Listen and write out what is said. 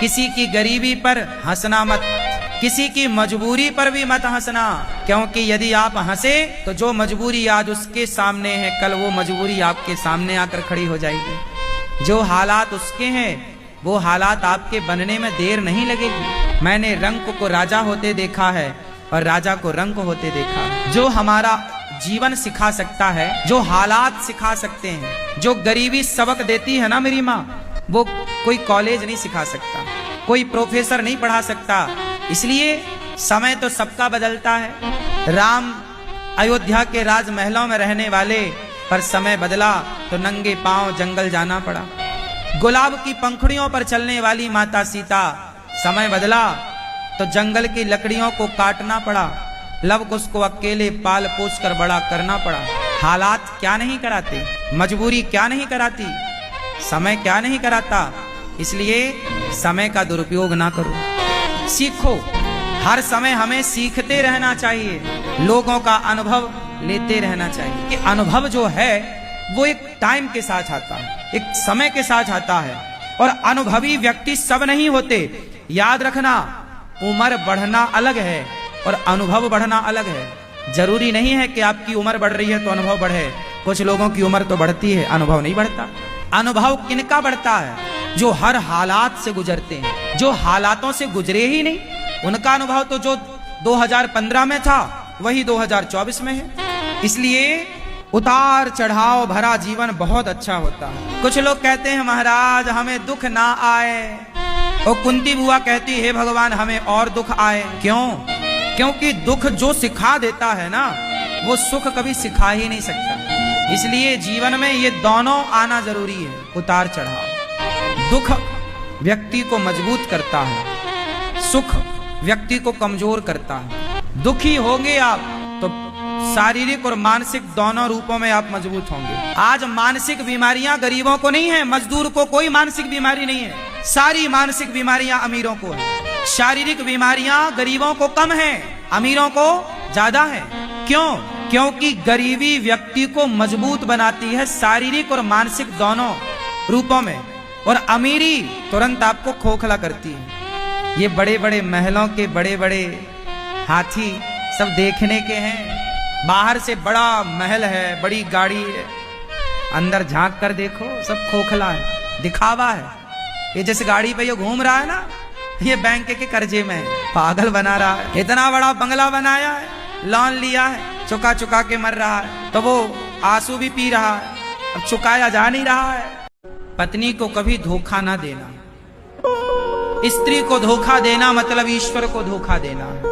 किसी की गरीबी पर हंसना मत, किसी की मजबूरी पर भी मत हंसना, क्योंकि यदि आप हंसे तो जो मजबूरी आज उसके सामने है, कल वो मजबूरी आपके सामने आकर खड़ी हो जाएगी। जो हालात उसके हैं वो हालात आपके बनने में देर नहीं लगेगी। मैंने रंक को राजा होते देखा है और राजा को रंक होते देखा है। जो हमारा जीवन सिखा सकता है, जो हालात सिखा सकते हैं, जो गरीबी सबक देती है ना मेरी माँ, वो कोई कॉलेज नहीं सिखा सकता, कोई प्रोफेसर नहीं पढ़ा सकता। इसलिए समय तो सबका बदलता है। राम अयोध्या के राजमहलों में रहने वाले, पर समय बदला तो नंगे पांव जंगल जाना पड़ा। गुलाब की पंखुड़ियों पर चलने वाली माता सीता, समय बदला तो जंगल की लकड़ियों को काटना पड़ा। लव कुश को अकेले पाल पोस कर बड़ा करना पड़ा। हालात क्या नहीं कराते, मजबूरी क्या नहीं कराती, समय क्या नहीं कराता। इसलिए समय का दुरुपयोग ना करो, सीखो। हर समय हमें सीखते रहना चाहिए, लोगों का अनुभव लेते रहना चाहिए। कि अनुभव जो है वो एक टाइम के साथ आता है, एक समय के साथ आता है, और अनुभवी व्यक्ति सब नहीं होते। याद रखना, उम्र बढ़ना अलग है और अनुभव बढ़ना अलग है। जरूरी नहीं है कि आपकी उम्र बढ़ रही है तो अनुभव बढ़े। कुछ लोगों की उम्र तो बढ़ती है, अनुभव नहीं बढ़ता। अनुभव किनका बढ़ता है? जो हर हालात से गुजरते हैं, जो हालातों से गुजरे ही नहीं, उनका अनुभव तो जो 2015 में था वही 2024 में है। इसलिए उतार चढ़ाव भरा जीवन बहुत अच्छा होता है। कुछ लोग कहते हैं महाराज हमें दुख ना आए, और कुंती बुआ कहती है भगवान हमें और दुख आए। क्यों? क्योंकि दुख जो सिखा देता है ना, वो सुख कभी सिखा ही नहीं सकता। इसलिए जीवन में ये दोनों आना जरूरी है, उतार चढ़ाव। दुख व्यक्ति को मजबूत करता है, सुख व्यक्ति को कमजोर करता है। दुखी होंगे आप तो शारीरिक और मानसिक दोनों रूपों में आप मजबूत होंगे। आज मानसिक बीमारियां गरीबों को नहीं है, मजदूर को कोई मानसिक बीमारी नहीं है। सारी मानसिक बीमारियां अमीरों को है। शारीरिक बीमारियां गरीबों को कम है, अमीरों को ज्यादा है। क्यों? क्योंकि गरीबी व्यक्ति को मजबूत बनाती है शारीरिक और मानसिक दोनों रूपों में, और अमीरी तुरंत आपको खोखला करती है। ये बड़े बड़े महलों के बड़े बड़े हाथी सब देखने के हैं। बाहर से बड़ा महल है, बड़ी गाड़ी है, अंदर झांक कर देखो सब खोखला है, दिखावा है। ये जिस गाड़ी पे ये घूम रहा है ना, ये बैंक के कर्जे में है, पागल बना रहा है। इतना बड़ा बंगला बनाया है, लोन लिया है, चुका चुका के मर रहा है, तो वो आंसू भी पी रहा है, अब चुकाया जा नहीं रहा है। पत्नी को कभी धोखा ना देना, स्त्री को धोखा देना मतलब ईश्वर को धोखा देना है।